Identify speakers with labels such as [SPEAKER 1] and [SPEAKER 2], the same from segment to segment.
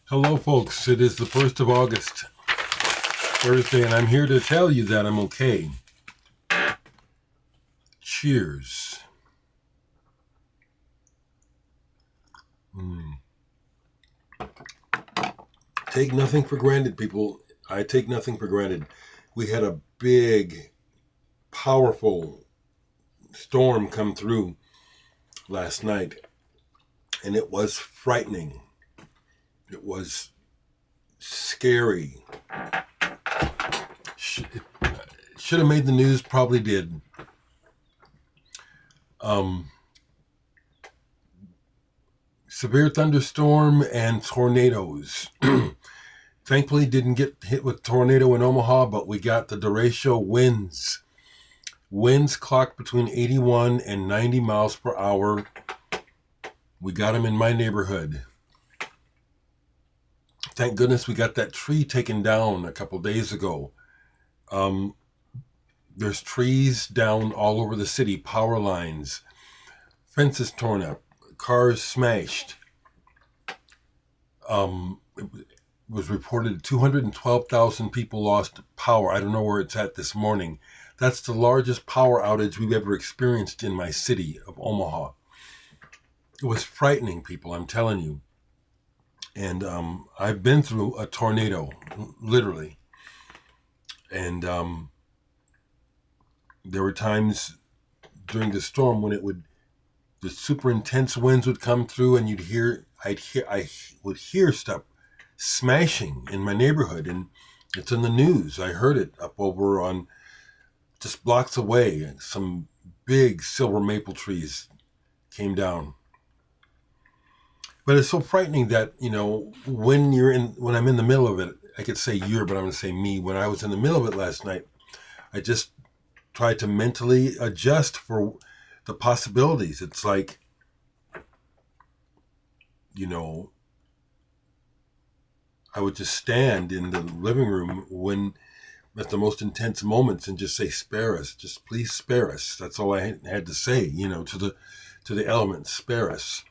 [SPEAKER 1] Hello, folks. It is the 1st of August, Thursday, and I'm here to tell you that I'm okay. Cheers. Take nothing for granted, people. I take nothing for granted. We had a big, powerful storm come through last night, and it was frightening. It was scary. Should have made the news, probably did. Severe thunderstorm and tornadoes. Thankfully, didn't get hit with tornado in Omaha, but we got the derecho winds. Winds clocked between 81 and 90 miles per hour. We got them in my neighborhood. Thank goodness we got that tree taken down a couple days ago. There's trees down all over the city, power lines, fences torn up, cars smashed. It was reported 212,000 people lost power. I don't know where it's at this morning. That's the largest power outage we've ever experienced in my city of Omaha. It was frightening, people, I'm telling you. And I've been through a tornado, literally. And there were times during the storm when the super intense winds would come through, and I would hear stuff smashing in my neighborhood, and it's in the news. I heard it up over on just blocks away. Some big silver maple trees came down. But it's so frightening that, when I'm in the middle of it, I could say but I'm going to say me. When I was in the middle of it last night, I just tried to mentally adjust for the possibilities. It's like, I would just stand in the living room at the most intense moments and just say, spare us, just please spare us. That's all I had to say, to the elements, spare us.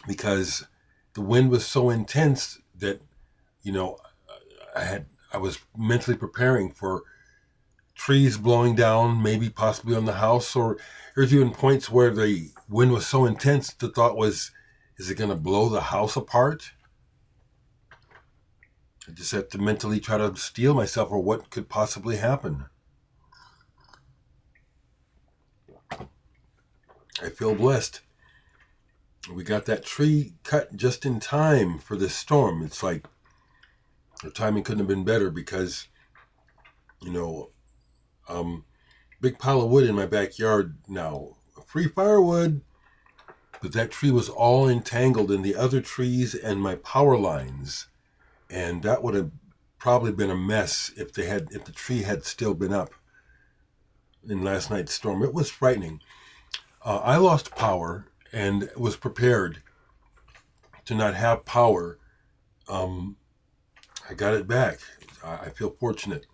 [SPEAKER 1] Because the wind was so intense that, I was mentally preparing for trees blowing down, maybe possibly on the house, or there's even points where the wind was so intense the thought was, is it going to blow the house apart? I just have to mentally try to steel myself for what could possibly happen. I feel blessed. We got that tree cut just in time for this storm. It's like the timing couldn't have been better because, big pile of wood in my backyard now. Free firewood. But that tree was all entangled in the other trees and my power lines. And that would have probably been a mess if the tree had still been up in last night's storm. It was frightening. I lost power and was prepared to not have power. I got it back. I feel fortunate.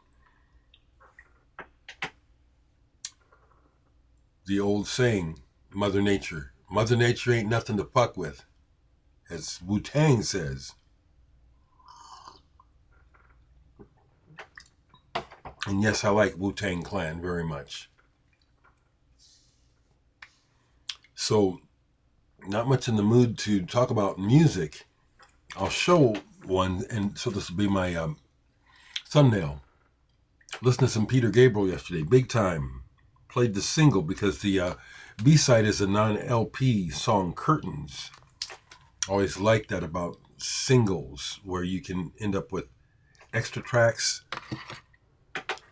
[SPEAKER 1] The old saying, Mother Nature ain't nothing to fuck with, as Wu-Tang says. And yes, I like Wu-Tang Clan very much. So, not much in the mood to talk about music. I'll show one, and so this will be my thumbnail. Listened to some Peter Gabriel yesterday, big time. Played the single because the B-side is a non-LP song, Curtains. Always like that about singles, where you can end up with extra tracks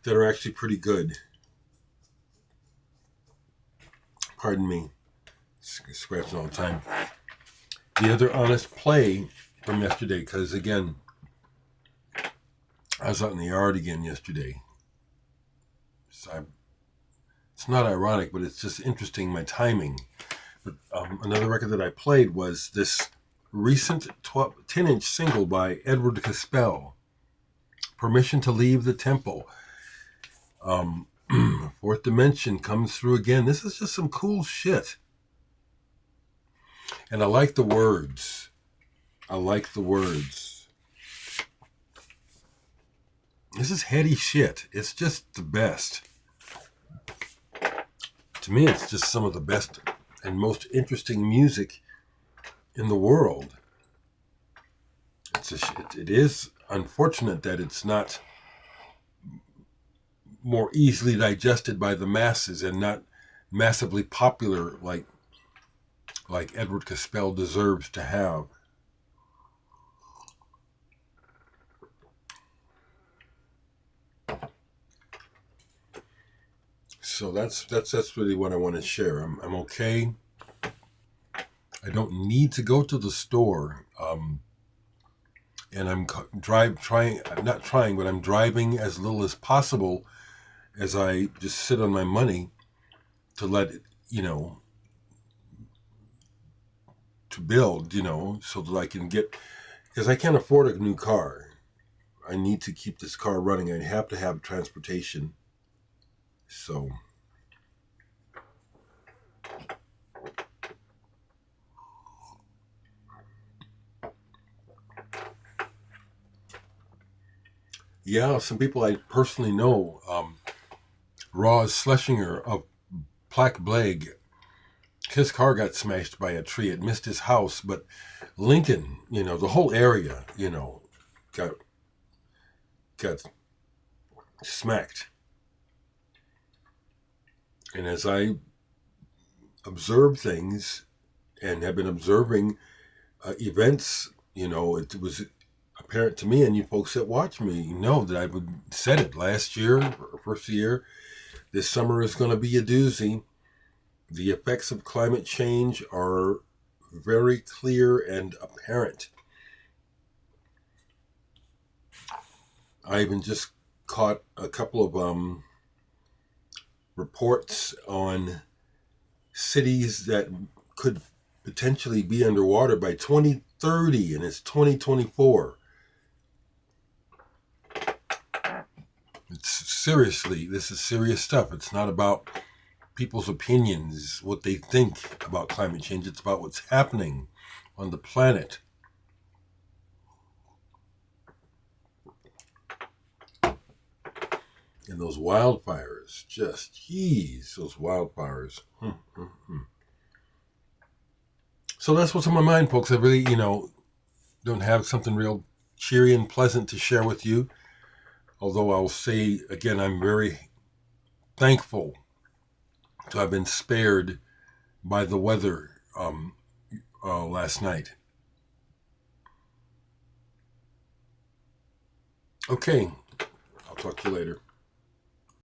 [SPEAKER 1] that are actually pretty good. Pardon me, scratching all the time. The other honest play from yesterday, because again, I was out in the yard again yesterday. So it's not ironic, but it's just interesting, my timing. But another record that I played was this recent 10-inch single by Edward Caspell, Permission to Leave the Temple. Fourth Dimension comes through again. This is just some cool shit. And I like the words. I like the words. This is heady shit. It's just the best. To me, it's just some of the best and most interesting music in the world. It is unfortunate that it's not more easily digested by the masses and not massively popular like Edward Caspell deserves to have. So that's really what I want to share. I'm okay. I don't need to go to the store. And I'm not trying, but I'm driving as little as possible as I just sit on my money to let it, to build, so that I can get, because I can't afford a new car. I need to keep this car running. I have to have transportation. So, yeah, some people I personally know, Roz Schlesinger of Plaque Bleg, his car got smashed by a tree. It missed his house, but Lincoln, the whole area, got got smacked. And as I observe things and have been observing events, it was apparent to me, and you folks that watch me know that I said it last year, or first year, this summer is going to be a doozy. The effects of climate change are very clear and apparent. I even just caught a couple of reports on cities that could potentially be underwater by 2030, and it's 2024. This is serious stuff. It's not about people's opinions, what they think about climate change. It's about what's happening on the planet. And those wildfires, those wildfires. So that's what's on my mind, folks. I really, don't have something real cheery and pleasant to share with you. Although I'll say again, I'm very thankful to have been spared by the weather last night. Okay, I'll talk to you later.